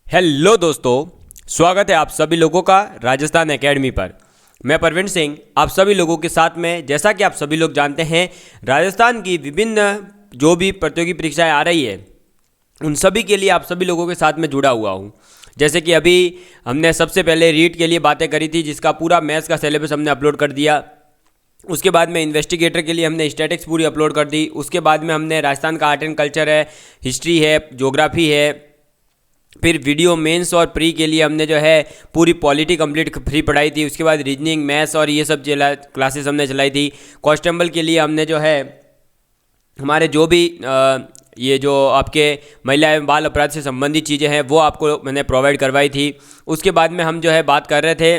Hello दोस्तों, स्वागत है आप सभी लोगों का राजस्थान एकेडमी पर। मैं परवीन सिंह आप सभी लोगों के साथ में, जैसा कि आप सभी लोग जानते हैं, राजस्थान की विभिन्न जो भी प्रतियोगी परीक्षाएं आ रही है उन सभी के लिए आप सभी लोगों के साथ में जुड़ा हुआ हूं। जैसे कि अभी हमने सबसे पहले रीट के लिए बातें करी थी, जिसका पूरा मैथ्स का सिलेबस हमने अपलोड कर दिया। उसके बाद में इन्वेस्टिगेटर के लिए हमने स्टैटिक्स पूरी अपलोड कर दी। उसके बाद में हमने राजस्थान का आर्ट एंड कल्चर है, हिस्ट्री है, ज्योग्राफी है। फिर वीडियो मेंस और प्री के लिए हमने जो है पूरी पॉलिटी कंप्लीट फ्री पढ़ाई थी। उसके बाद रीजनिंग, मैथ्स और ये सब क्लासेस हमने चलाई थी। कांस्टेबल के लिए हमने जो है हमारे जो भी ये जो आपके महिला एवं बाल अपराध से संबंधित चीज़ें हैं वो आपको मैंने प्रोवाइड करवाई थी। उसके बाद में हम जो है बात कर रहे थे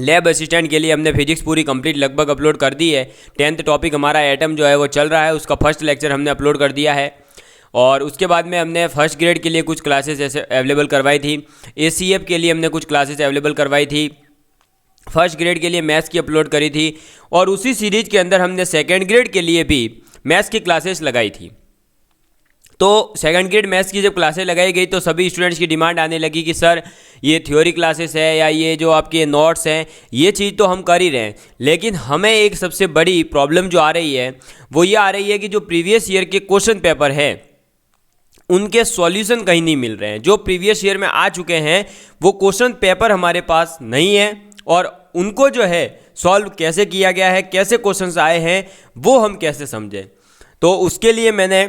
लैब असिस्टेंट के लिए हमने फिजिक्स पूरी कंप्लीट लगभग अपलोड कर दी है। 10th टॉपिक हमारा एटम जो है वो चल रहा है, उसका फर्स्ट लेक्चर हमने अपलोड कर दिया है। और उसके बाद में हमने फर्स्ट ग्रेड के लिए कुछ क्लासेस ऐसे अवेलेबल करवाई थी। ACF के लिए हमने कुछ क्लासेस अवेलेबल करवाई थी। फर्स्ट ग्रेड के लिए मैथ्स की अपलोड करी थी। और उसी सीरीज के अंदर हमने सेकेंड ग्रेड के लिए भी मैथ्स की क्लासेस लगाई थी। तो सेकंड ग्रेड मैथ्स की जब क्लासेस लगाई गई तो सभी स्टूडेंट्स की डिमांड आने लगी कि सर ये थ्योरी क्लासेस है या ये जो आपके नोट्स हैं ये चीज़ तो हम कर ही रहे हैं, लेकिन हमें एक सबसे बड़ी प्रॉब्लम जो आ रही है वो ये आ रही है कि जो प्रीवियस ईयर के क्वेश्चन पेपर है उनके सॉल्यूशन कहीं नहीं मिल रहे हैं। जो प्रीवियस ईयर में आ चुके हैं वो क्वेश्चन पेपर हमारे पास नहीं है और उनको जो है सॉल्व कैसे किया गया है, कैसे क्वेश्चंस आए हैं वो हम कैसे समझें। तो उसके लिए मैंने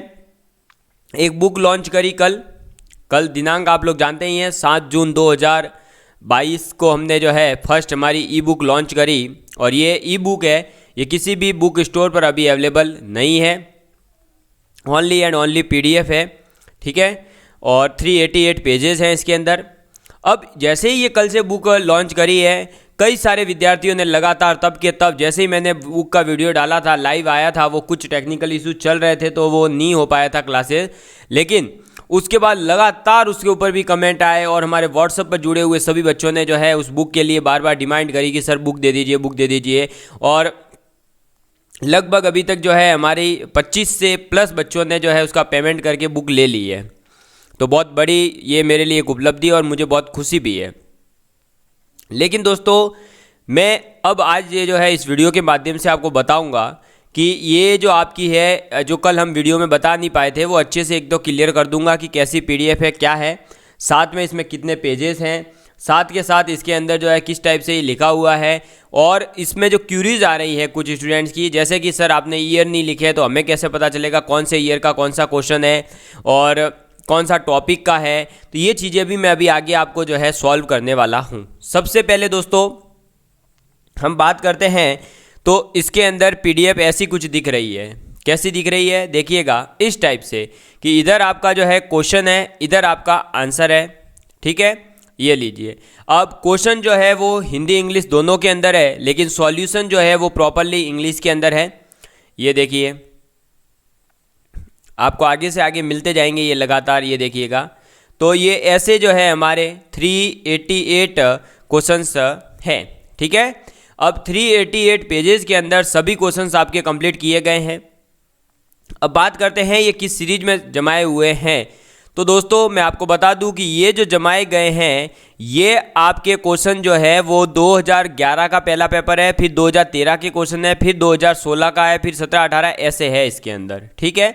एक बुक लॉन्च करी। कल दिनांक आप लोग जानते ही हैं, 7 जून 2022 को हमने जो है फर्स्ट हमारी ई बुक लॉन्च करी। और ये ई बुक है, ये किसी भी बुक स्टोर पर अभी अवेलेबल नहीं है, ओनली एंड ओनली PDF है, ठीक है। और 388 पेजेस हैं इसके अंदर। अब जैसे ही ये कल से बुक लॉन्च करी है, कई सारे विद्यार्थियों ने लगातार तब के तब, जैसे ही मैंने बुक का वीडियो डाला था, लाइव आया था, वो कुछ टेक्निकल इशू चल रहे थे तो वो नहीं हो पाया था क्लासेस, लेकिन उसके बाद लगातार उसके ऊपर भी कमेंट आए और हमारे व्हाट्सएप पर जुड़े हुए सभी बच्चों ने जो है उस बुक के लिए बार बार डिमांड करी कि सर बुक दे दीजिए, बुक दे दीजिए। और लगभग अभी तक जो है हमारी 25 से प्लस बच्चों ने जो है उसका पेमेंट करके बुक ले ली है। तो बहुत बड़ी ये मेरे लिए एक उपलब्धि और मुझे बहुत खुशी भी है। लेकिन दोस्तों मैं अब आज ये जो है इस वीडियो के माध्यम से आपको बताऊंगा कि ये जो आपकी है, जो कल हम वीडियो में बता नहीं पाए थे, वो अच्छे से एक दो क्लियर कर दूंगा कि कैसी PDF है, क्या है, साथ में इसमें कितने पेजेस हैं, साथ के साथ इसके अंदर जो है किस टाइप से ये लिखा हुआ है। और इसमें जो क्यूरीज आ रही है कुछ स्टूडेंट्स की, जैसे कि सर आपने ईयर नहीं लिखे तो हमें कैसे पता चलेगा कौन से ईयर का कौन सा क्वेश्चन है और कौन सा टॉपिक का है। तो ये चीज़ें भी मैं अभी आगे आपको जो है सॉल्व करने वाला हूँ। सबसे पहले दोस्तों हम बात करते हैं तो इसके अंदर PDF ऐसी कुछ दिख रही है। कैसी दिख रही है देखिएगा, इस टाइप से कि इधर आपका जो है क्वेश्चन है, इधर आपका आंसर है, ठीक है। ये लीजिए, अब क्वेश्चन जो है वो हिंदी इंग्लिश दोनों के अंदर है, लेकिन सॉल्यूशन जो है वो प्रॉपरली इंग्लिश के अंदर है। ये देखिए, आपको आगे से आगे मिलते जाएंगे ये लगातार, ये देखिएगा। तो ये ऐसे जो है हमारे 388 क्वेश्चंस हैं, ठीक है। अब 388 पेजेस के अंदर सभी क्वेश्चंस आपके कंप्लीट किए गए हैं। अब बात करते हैं ये किस सीरीज में जमाए हुए हैं। तो दोस्तों मैं आपको बता दूं कि ये जो जमाए गए हैं ये आपके क्वेश्चन जो है वो 2011 का पहला पेपर है, फिर 2013 के क्वेश्चन है, फिर 2016 का है, फिर 17-18 ऐसे है इसके अंदर, ठीक है।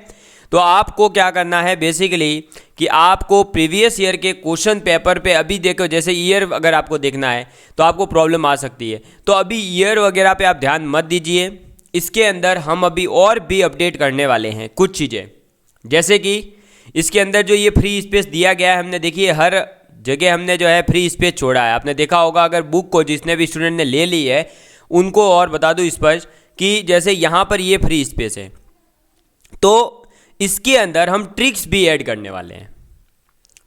तो आपको क्या करना है बेसिकली कि आपको प्रीवियस ईयर के क्वेश्चन पेपर पे अभी देखो, जैसे ईयर अगर आपको देखना है तो आपको प्रॉब्लम आ सकती है। तो अभी ईयर वगैरह पे आप ध्यान मत दीजिए। इसके अंदर हम अभी और भी अपडेट करने वाले हैं कुछ चीज़ें, जैसे कि इसके अंदर जो ये फ्री स्पेस दिया गया है, हमने देखिए हर जगह हमने जो है फ्री स्पेस छोड़ा है। आपने देखा होगा, अगर बुक को जिसने भी स्टूडेंट ने ले ली है उनको और बता दूँ स्पष्ट कि जैसे यहाँ पर ये फ्री स्पेस है तो इसके अंदर हम ट्रिक्स भी ऐड करने वाले हैं।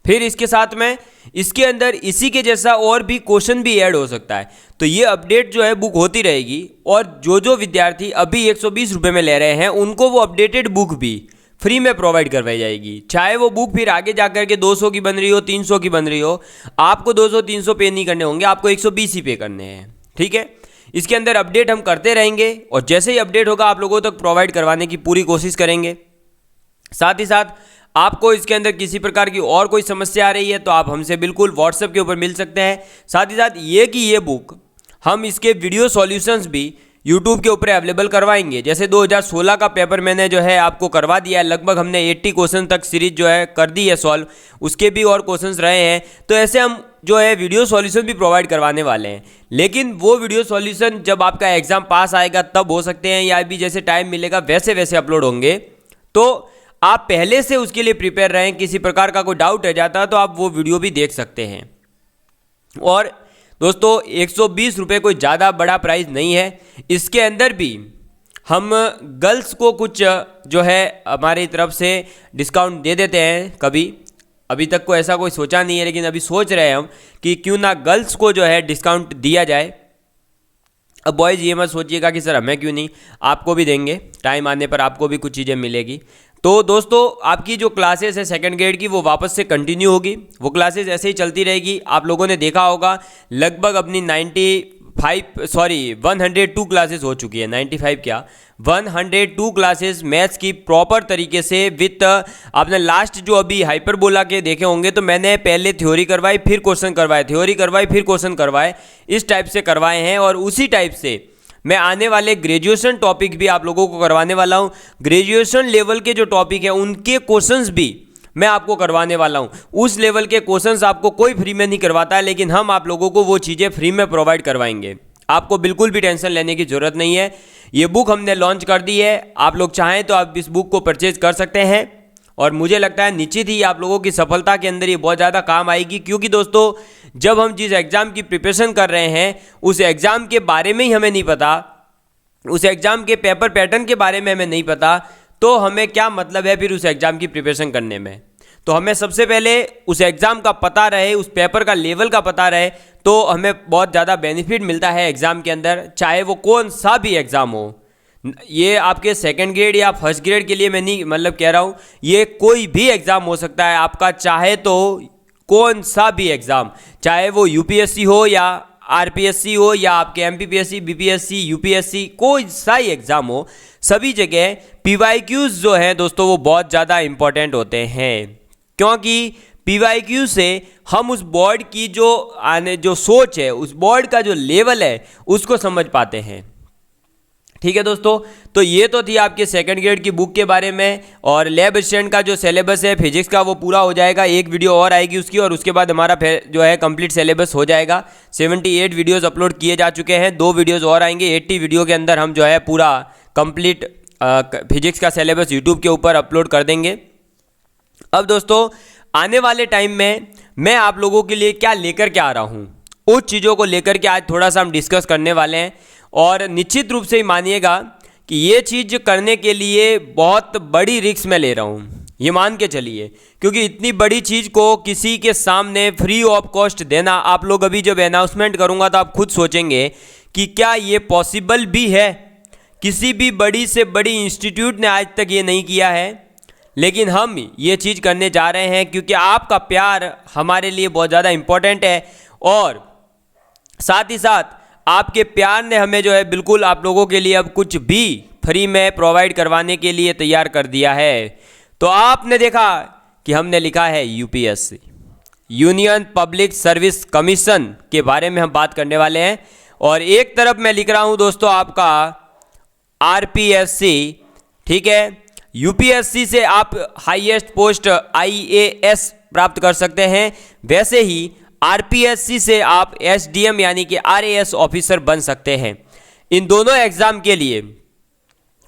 फिर इसके साथ में इसके अंदर इसी के जैसा और भी क्वेश्चन भी ऐड हो सकता है। तो ये अपडेट जो है बुक होती रहेगी और जो विद्यार्थी अभी 120 रुपये में ले रहे हैं उनको वो अपडेटेड बुक भी फ्री में प्रोवाइड करवाई जाएगी। चाहे वो बुक फिर आगे जाकर के 200 की बन रही हो, 300 की बन रही हो, आपको 200-300 पे नहीं करने होंगे, आपको 120 ही पे करने हैं, ठीक है। इसके अंदर अपडेट हम करते रहेंगे और जैसे ही अपडेट होगा आप लोगों तक प्रोवाइड करवाने की पूरी कोशिश करेंगे। साथ ही साथ आपको इसके अंदर किसी प्रकार की और कोई समस्या आ रही है तो आप हमसे बिल्कुल व्हाट्सएप के ऊपर मिल सकते हैं। साथ ही साथ ये बुक हम इसके वीडियो सॉल्यूशंस भी यूट्यूब के ऊपर अवेलेबल करवाएंगे। जैसे 2016 का पेपर मैंने जो है आपको करवा दिया है, लगभग हमने 80 क्वेश्चन तक सीरीज जो है कर दी है सॉल्व, उसके भी और क्वेश्चंस रहे हैं, तो ऐसे हम जो है वीडियो सॉल्यूशन भी प्रोवाइड करवाने वाले हैं। लेकिन वो वीडियो सॉल्यूशन जब आपका एग्जाम पास आएगा तब हो सकते हैं, या भी जैसे टाइम मिलेगा वैसे वैसे अपलोड होंगे। तो आप पहले से उसके लिए प्रिपेयर रहें, किसी प्रकार का कोई डाउट रह जाता है तो आप वो वीडियो भी देख सकते हैं। और दोस्तों 120 रुपये कोई ज़्यादा बड़ा प्राइस नहीं है। इसके अंदर भी हम गर्ल्स को कुछ जो है हमारी तरफ से डिस्काउंट दे देते हैं कभी, अभी तक को ऐसा कोई सोचा नहीं है, लेकिन अभी सोच रहे हैं हम कि क्यों ना गर्ल्स को जो है डिस्काउंट दिया जाए। अब बॉयज़ ये मत सोचिएगा कि सर हमें क्यों नहीं, आपको भी देंगे, टाइम आने पर आपको भी कुछ चीज़ें मिलेगी। तो दोस्तों आपकी जो क्लासेस है सेकंड ग्रेड की वो वापस से कंटिन्यू होगी, वो क्लासेस ऐसे ही चलती रहेगी। आप लोगों ने देखा होगा लगभग अपनी 102 क्लासेस हो चुकी है, 95 क्या 102 क्लासेस मैथ्स की प्रॉपर तरीके से विथ आपने लास्ट जो अभी हाइपरबोला के देखे होंगे तो मैंने पहले थ्योरी करवाई फिर क्वेश्चन करवाए, थ्योरी करवाई फिर क्वेश्चन करवाए, इस टाइप से करवाए हैं। और उसी टाइप से मैं आने वाले ग्रेजुएशन टॉपिक भी आप लोगों को करवाने वाला हूं। ग्रेजुएशन लेवल के जो टॉपिक हैं उनके क्वेश्चंस भी मैं आपको करवाने वाला हूं। उस लेवल के क्वेश्चंस आपको कोई फ्री में नहीं करवाता है, लेकिन हम आप लोगों को वो चीज़ें फ्री में प्रोवाइड करवाएंगे। आपको बिल्कुल भी टेंशन लेने की ज़रूरत नहीं है। ये बुक हमने लॉन्च कर दी है, आप लोग चाहें तो आप इस बुक को परचेज कर सकते हैं। और मुझे लगता है निश्चित ही आप लोगों की सफलता के अंदर ये बहुत ज़्यादा काम आएगी, क्योंकि दोस्तों जब हम जिस एग्ज़ाम की प्रिपरेशन कर रहे हैं उस एग्ज़ाम के बारे में ही हमें नहीं पता, उस एग्ज़ाम के पेपर पैटर्न के बारे में हमें नहीं पता, तो हमें क्या मतलब है फिर उस एग्ज़ाम की प्रिपरेशन करने में। तो हमें सबसे पहले उस एग्ज़ाम का पता रहे, उस पेपर का लेवल का पता रहे, तो हमें बहुत ज़्यादा बेनिफिट मिलता है एग्ज़ाम के अंदर, चाहे वो कौन सा भी एग्ज़ाम हो। ये आपके सेकंड ग्रेड या फर्स्ट ग्रेड के लिए मैं नहीं मतलब कह रहा हूँ, ये कोई भी एग्ज़ाम हो सकता है आपका, चाहे तो कौन सा भी एग्ज़ाम, चाहे वो यूपीएससी हो या आरपीएससी हो या आपके एमपीपीएससी, बीपीएससी, यूपीएससी, कोई सा ही एग्ज़ाम हो, सभी जगह पीवाईक्यूज़ जो हैं दोस्तों वो बहुत ज़्यादा इंपॉर्टेंट होते हैं। क्योंकि पीवाईक्यू से हम उस बोर्ड की जो सोच है, उस बोर्ड का जो लेवल है उसको समझ पाते हैं। ठीक है दोस्तों, तो ये तो थी आपके सेकंड ग्रेड की बुक के बारे में। और लैब असिस्टेंट का जो सिलेबस है फिजिक्स का वो पूरा हो जाएगा, एक वीडियो और आएगी उसकी, और उसके बाद हमारा जो है कंप्लीट सिलेबस हो जाएगा। 78 वीडियोस अपलोड किए जा चुके हैं, 2 वीडियोस और आएंगे। 80 वीडियो के अंदर हम जो है पूरा कंप्लीट फिजिक्स का सिलेबस यूट्यूब के ऊपर अपलोड कर देंगे। अब दोस्तों आने वाले टाइम में मैं आप लोगों के लिए क्या लेकर के आ रहा हूँ, उस चीज़ों को लेकर के आज थोड़ा सा हम डिस्कस करने वाले हैं। और निश्चित रूप से ही मानिएगा कि ये चीज़ करने के लिए बहुत बड़ी रिस्क मैं ले रहा हूँ, ये मान के चलिए, क्योंकि इतनी बड़ी चीज़ को किसी के सामने फ्री ऑफ कॉस्ट देना, आप लोग अभी जब अनाउंसमेंट करूँगा तो आप खुद सोचेंगे कि क्या ये पॉसिबल भी है। किसी भी बड़ी से बड़ी इंस्टीट्यूट ने आज तक ये नहीं किया है, लेकिन हम ये चीज़ करने जा रहे हैं क्योंकि आपका प्यार हमारे लिए बहुत ज़्यादा इम्पोर्टेंट है। और साथ ही साथ आपके प्यार ने हमें जो है बिल्कुल आप लोगों के लिए अब कुछ भी फ्री में प्रोवाइड करवाने के लिए तैयार कर दिया है। तो आपने देखा कि हमने लिखा है UPSC, union public service commission के बारे में हम बात करने वाले हैं। और एक तरफ मैं लिख रहा हूं दोस्तों आपका आरपीएससी, ठीक है। यूपीएससी से आप हाईएस्ट पोस्ट आईएएस प्राप्त कर सकते हैं, वैसे ही आरपीएससी से आप एसडीएम यानी कि आरएएस ऑफिसर बन सकते हैं। इन दोनों एग्जाम के लिए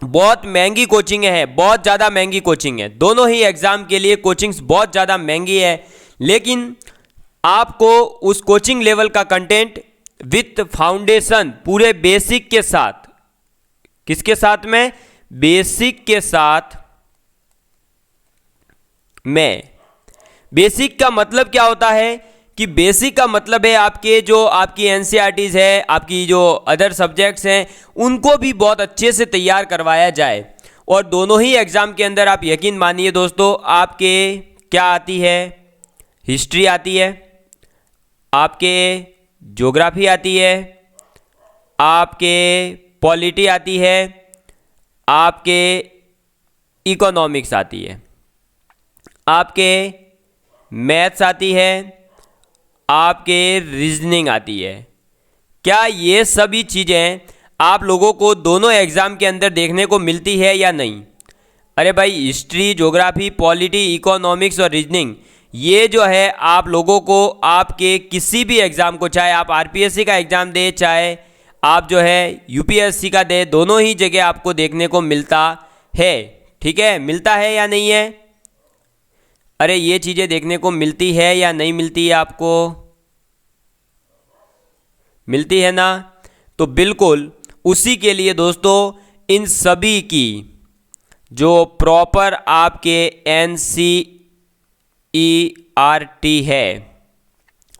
बहुत महंगी कोचिंग है, बहुत ज़्यादा महंगी कोचिंग है। दोनों ही एग्जाम के लिए कोचिंग्स बहुत ज़्यादा महंगी है, लेकिन आपको उस कोचिंग लेवल का कंटेंट विथ फाउंडेशन पूरे बेसिक के साथ, किसके साथ में, बेसिक के साथ में। बेसिक का मतलब क्या होता है कि बेसिक का मतलब है आपके जो आपकी एनसीईआरटीज है, आपकी जो अदर सब्जेक्ट्स हैं, उनको भी बहुत अच्छे से तैयार करवाया जाए। और दोनों ही एग्ज़ाम के अंदर आप यकीन मानिए दोस्तों, आपके क्या आती है, हिस्ट्री आती है, आपके ज्योग्राफी आती है, आपके पॉलिटी आती है, आपके इकोनॉमिक्स आती है। आपके मैथ्स आती है, आपके रीजनिंग आती है। क्या ये सभी चीज़ें आप लोगों को दोनों एग्ज़ाम के अंदर देखने को मिलती है या नहीं? अरे भाई, हिस्ट्री, ज्योग्राफी, पॉलिटी, इकोनॉमिक्स और रीजनिंग, ये जो है आप लोगों को आपके किसी भी एग्ज़ाम को, चाहे आप आरपीएससी का एग्ज़ाम दें, चाहे आप जो है यूपीएससी का दें, दोनों ही जगह आपको देखने को मिलता है। ठीक है, मिलता है या नहीं है? अरे ये चीज़ें देखने को मिलती है या नहीं मिलती है आपको? मिलती है ना? तो बिल्कुल उसी के लिए दोस्तों इन सभी की जो प्रॉपर आपके NCERT है,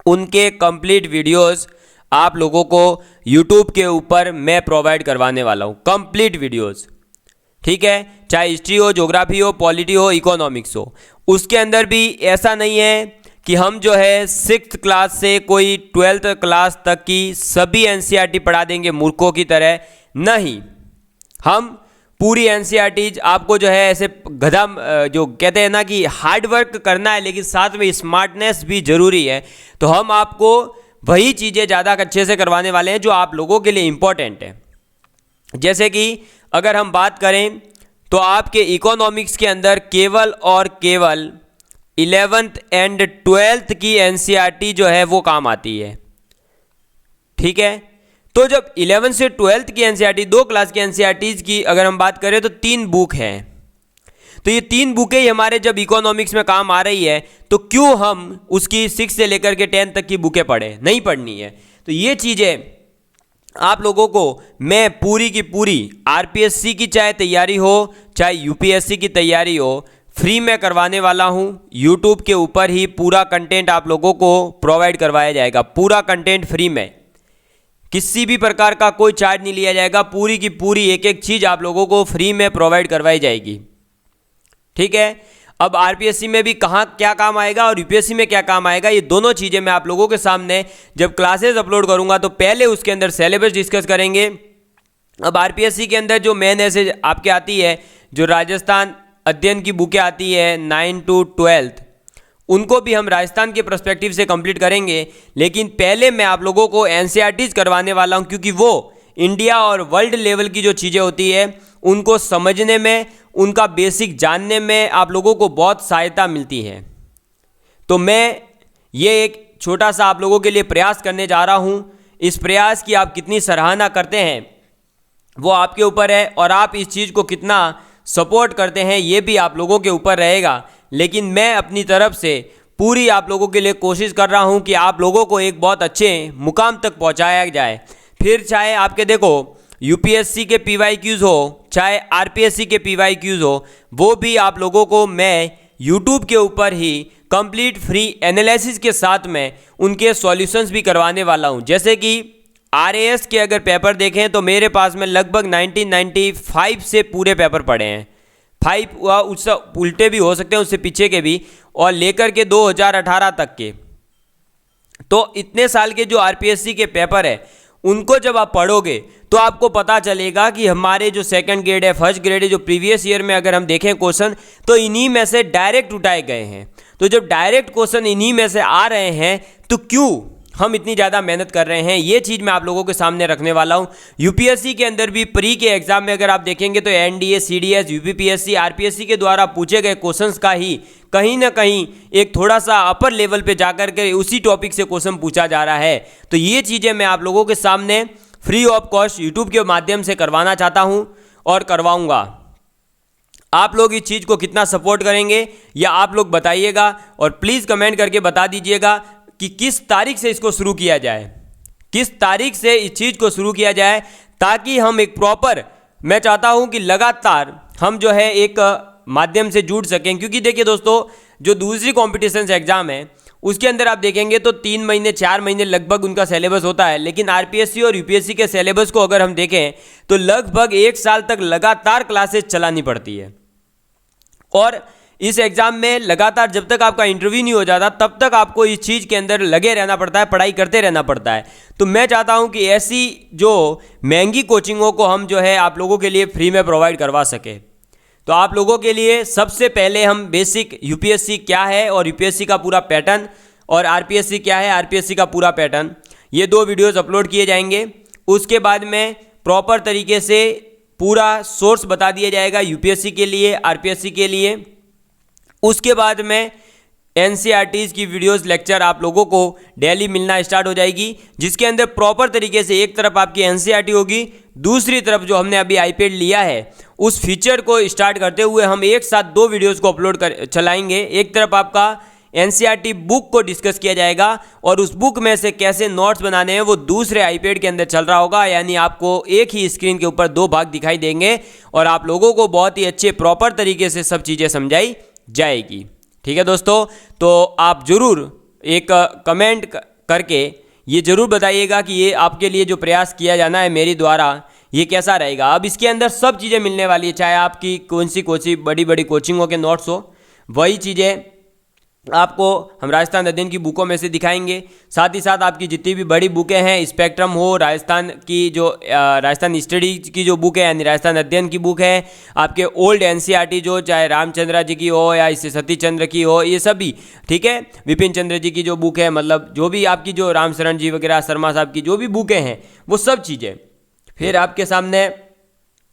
उनके कंप्लीट वीडियोस आप लोगों को यूट्यूब के ऊपर मैं प्रोवाइड करवाने वाला हूँ, कंप्लीट वीडियोस। ठीक है, चाहे हिस्ट्री हो, ज्योग्राफी हो, पॉलिटी हो, इकोनॉमिक्स हो। उसके अंदर भी ऐसा नहीं है कि हम जो है 6th क्लास से कोई 12th क्लास तक की सभी NCERT पढ़ा देंगे मूर्खों की तरह। नहीं, हम पूरी NCERT आपको जो है ऐसे गधा, जो कहते हैं ना कि हार्ड वर्क करना है लेकिन साथ में स्मार्टनेस भी ज़रूरी है, तो हम आपको वही चीज़ें ज़्यादा अच्छे से करवाने वाले हैं जो आप लोगों के लिए इम्पोर्टेंट है। जैसे कि अगर हम बात करें तो आपके इकोनॉमिक्स के अंदर केवल और केवल 11th एंड 12th की NCERT जो है वो काम आती है। ठीक है, तो जब 11th से 12th की NCERT, 2 क्लास की NCERTs की अगर हम बात करें तो 3 बुक हैं, तो ये 3 बुकें ही हमारे जब इकोनॉमिक्स में काम आ रही है तो क्यों हम उसकी 6 से लेकर के 10 तक की बुकें पढ़ें? नहीं पढ़नी है। तो ये चीज़ें आप लोगों को मैं पूरी की पूरी आरपीएससी की चाहे तैयारी हो, चाहे यूपीएससी की तैयारी हो, फ्री में करवाने वाला हूँ। यूट्यूब के ऊपर ही पूरा कंटेंट आप लोगों को प्रोवाइड करवाया जाएगा, पूरा कंटेंट फ्री में, किसी भी प्रकार का कोई चार्ज नहीं लिया जाएगा। पूरी की पूरी एक एक चीज़ आप लोगों को फ्री में प्रोवाइड करवाई जाएगी। ठीक है, अब आरपीएससी में भी कहाँ क्या काम आएगा और यूपीएससी में क्या काम आएगा, ये दोनों चीज़ें मैं आप लोगों के सामने जब क्लासेस अपलोड करूँगा तो पहले उसके अंदर सिलेबस डिस्कस करेंगे। अब आरपीएससी के अंदर जो मेन ऐसे आपके आती है, जो राजस्थान अध्ययन की बुकें आती है 9 to 12th, उनको भी हम राजस्थान के पर्सपेक्टिव से कंप्लीट करेंगे। लेकिन पहले मैं आप लोगों को NCERTs करवाने वाला हूं, क्योंकि वो इंडिया और वर्ल्ड लेवल की जो चीज़ें होती है उनको समझने में, उनका बेसिक जानने में आप लोगों को बहुत सहायता मिलती है। तो मैं ये एक छोटा सा आप लोगों के लिए प्रयास करने जा रहा हूं। इस प्रयास की आप कितनी सराहना करते हैं वो आपके ऊपर है, और आप इस चीज़ को कितना सपोर्ट करते हैं ये भी आप लोगों के ऊपर रहेगा। लेकिन मैं अपनी तरफ से पूरी आप लोगों के लिए कोशिश कर रहा हूं कि आप लोगों को एक बहुत अच्छे मुकाम तक पहुंचाया जाए। फिर चाहे आपके देखो यूपीएससी के PYQs हो, चाहे आरपीएससी के PYQs हो, वो भी आप लोगों को मैं यूट्यूब के ऊपर ही कंप्लीट फ्री एनालिसिस के साथ में उनके सॉल्यूशंस भी करवाने वाला हूं। जैसे कि RAS के अगर पेपर देखें तो मेरे पास में लगभग 1995 से पूरे पेपर पड़े हैं, 5 उससे उल्टे भी हो सकते हैं, उससे पीछे के भी, और लेकर के 2018 तक के। तो इतने साल के जो आरपीएससी के पेपर है उनको जब आप पढ़ोगे तो आपको पता चलेगा कि हमारे जो सेकंड ग्रेड है, फर्स्ट ग्रेड है, जो प्रीवियस ईयर में अगर हम देखें क्वेश्चन तो इन्हीं में से डायरेक्ट उठाए गए हैं। तो जब डायरेक्ट क्वेश्चन इन्हीं में से आ रहे हैं तो क्यों हम इतनी ज़्यादा मेहनत कर रहे हैं, ये चीज़ मैं आप लोगों के सामने रखने वाला हूँ। यूपीएससी के अंदर भी प्री के एग्जाम में अगर आप देखेंगे तो एनडीए, सीडीएस, यूपीपीएससी, आरपीएससी के द्वारा पूछे गए क्वेश्चंस का ही कहीं ना कहीं एक थोड़ा सा अपर लेवल पे जाकर के उसी टॉपिक से क्वेश्चन पूछा जा रहा है। तो ये चीज़ें मैं आप लोगों के सामने फ्री ऑफ कॉस्ट यूट्यूब के माध्यम से करवाना चाहता हूँ और करवाऊँगा। आप लोग इस चीज़ को कितना सपोर्ट करेंगे या आप लोग बताइएगा, और प्लीज़ कमेंट करके बता दीजिएगा कि किस तारीख से इसको शुरू किया जाए, किस तारीख से इस चीज़ को शुरू किया जाए, ताकि हम एक प्रॉपर, मैं चाहता हूं कि लगातार हम जो है एक माध्यम से जुड़ सकें। क्योंकि देखिए दोस्तों, जो दूसरी कॉम्पिटिशन एग्जाम है उसके अंदर आप देखेंगे तो 3 महीने 4 महीने लगभग उनका सिलेबस होता है, लेकिन आरपीएससी और यूपीएससी के सिलेबस को अगर हम देखें तो लगभग 1 साल तक लगातार क्लासेस चलानी पड़ती है। और इस एग्ज़ाम में लगातार जब तक आपका इंटरव्यू नहीं हो जाता तब तक आपको इस चीज़ के अंदर लगे रहना पड़ता है, पढ़ाई करते रहना पड़ता है। तो मैं चाहता हूं कि ऐसी जो महंगी कोचिंगों को हम जो है आप लोगों के लिए फ्री में प्रोवाइड करवा सके। तो आप लोगों के लिए सबसे पहले हम बेसिक यूपीएससी क्या है और यूपीएससी का पूरा पैटर्न और आरपीएससी क्या है, आरपीएससी का पूरा पैटर्न, ये 2 वीडियोस अपलोड किए जाएंगे। उसके बाद में प्रॉपर तरीके से पूरा सोर्स बता दिया जाएगा यूपीएससी के लिए, आरपीएससी के लिए। उसके बाद में एनसीईआरटीज़ की वीडियोस लेक्चर आप लोगों को डेली मिलना स्टार्ट हो जाएगी, जिसके अंदर प्रॉपर तरीके से एक तरफ आपकी एनसीईआरटी होगी, दूसरी तरफ जो हमने अभी आईपैड लिया है उस फीचर को स्टार्ट करते हुए हम एक साथ 2 वीडियोस को अपलोड कर चलाएंगे। एक तरफ आपका एनसीईआरटी बुक को डिस्कस किया जाएगा और उस बुक में से कैसे नोट्स बनाने हैं वो दूसरे आईपैड के अंदर चल रहा होगा, यानी आपको एक ही स्क्रीन के ऊपर 2 भाग दिखाई देंगे और आप लोगों को बहुत ही अच्छे प्रॉपर तरीके से सब चीज़ें समझाई जाएगी। ठीक है दोस्तों, तो आप ज़रूर एक कमेंट करके ये ज़रूर बताइएगा कि ये आपके लिए जो प्रयास किया जाना है मेरे द्वारा ये कैसा रहेगा। अब इसके अंदर सब चीज़ें मिलने वाली है, चाहे आपकी कौन सी बड़ी बड़ी कोचिंगों के नोट्स हो, वही चीज़ें आपको हम राजस्थान अध्ययन की बुकों में से दिखाएंगे। साथ ही साथ आपकी जितनी भी बड़ी बुकें हैं, स्पेक्ट्रम हो, राजस्थान की जो राजस्थान स्टडी की जो बुक है यानी राजस्थान अध्ययन की बुक है, आपके ओल्ड एनसीईआरटी जो चाहे रामचंद्र जी की हो या इससे सतीश चंद्र की हो, ये सभी ठीक है, विपिन चंद्र जी की जो बुक है, मतलब जो भी आपकी जो रामशरण जी वगैरह शर्मा साहब की जो भी बुकें हैं वो सब चीज़ें। फिर आपके सामने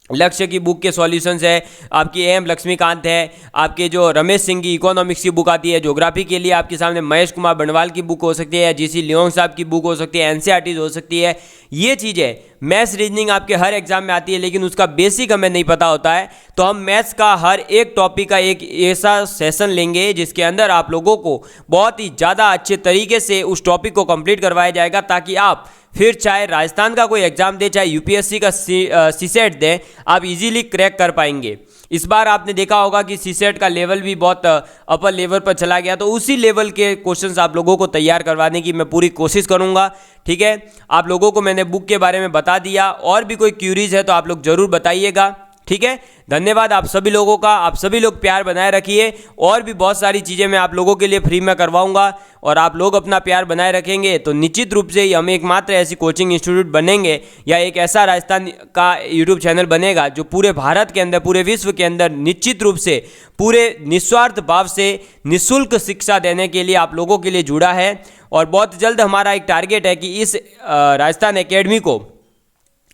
लक्ष्य की बुक के सॉल्यूशंस है, आपकी एम लक्ष्मीकांत है, आपके जो रमेश सिंह की इकोनॉमिक्स की बुक आती है, ज्योग्राफी के लिए आपके सामने महेश कुमार बनवाल की बुक हो सकती है, जीसी लियोंग साहब की बुक हो सकती है, एनसीईआरटीज हो सकती है। ये चीज़ें मैथ्स रीजनिंग आपके हर एग्जाम में आती है, लेकिन उसका बेसिक हमें नहीं पता होता है, तो हम मैथ्स का हर एक टॉपिक का एक ऐसा सेशन लेंगे जिसके अंदर आप लोगों को बहुत ही ज़्यादा अच्छे तरीके से उस टॉपिक को कंप्लीट करवाया जाएगा, ताकि आप फिर चाहे राजस्थान का कोई एग्जाम दे, चाहे यूपीएससी का सीसेट दे, आप इजीली क्रैक कर पाएंगे। इस बार आपने देखा होगा कि सीसेट का लेवल भी बहुत अपर लेवल पर चला गया, तो उसी लेवल के क्वेश्चंस आप लोगों को तैयार करवाने की मैं पूरी कोशिश करूंगा। ठीक है, आप लोगों को मैंने बुक के बारे में बता दिया, और भी कोई क्यूरीज है तो आप लोग ज़रूर बताइएगा। ठीक है, धन्यवाद आप सभी लोगों का, आप सभी लोग प्यार बनाए रखिए, और भी बहुत सारी चीज़ें मैं आप लोगों के लिए फ्री में करवाऊंगा, और आप लोग अपना प्यार बनाए रखेंगे तो निश्चित रूप से हम एकमात्र ऐसी कोचिंग इंस्टीट्यूट बनेंगे, या एक ऐसा राजस्थान का यूट्यूब चैनल बनेगा जो पूरे भारत के अंदर, पूरे विश्व के अंदर निश्चित रूप से पूरे निस्वार्थ भाव से निःशुल्क शिक्षा देने के लिए आप लोगों के लिए जुड़ा है। और बहुत जल्द हमारा एक टारगेट है कि इस राजस्थान एकेडमी को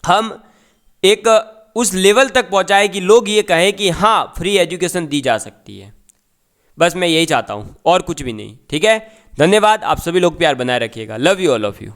हम एक उस लेवल तक पहुंचाए कि लोग ये कहें कि हाँ, फ्री एजुकेशन दी जा सकती है। बस मैं यही चाहता हूँ और कुछ भी नहीं। ठीक है, धन्यवाद, आप सभी लोग प्यार बनाए रखिएगा। Love you, all of you.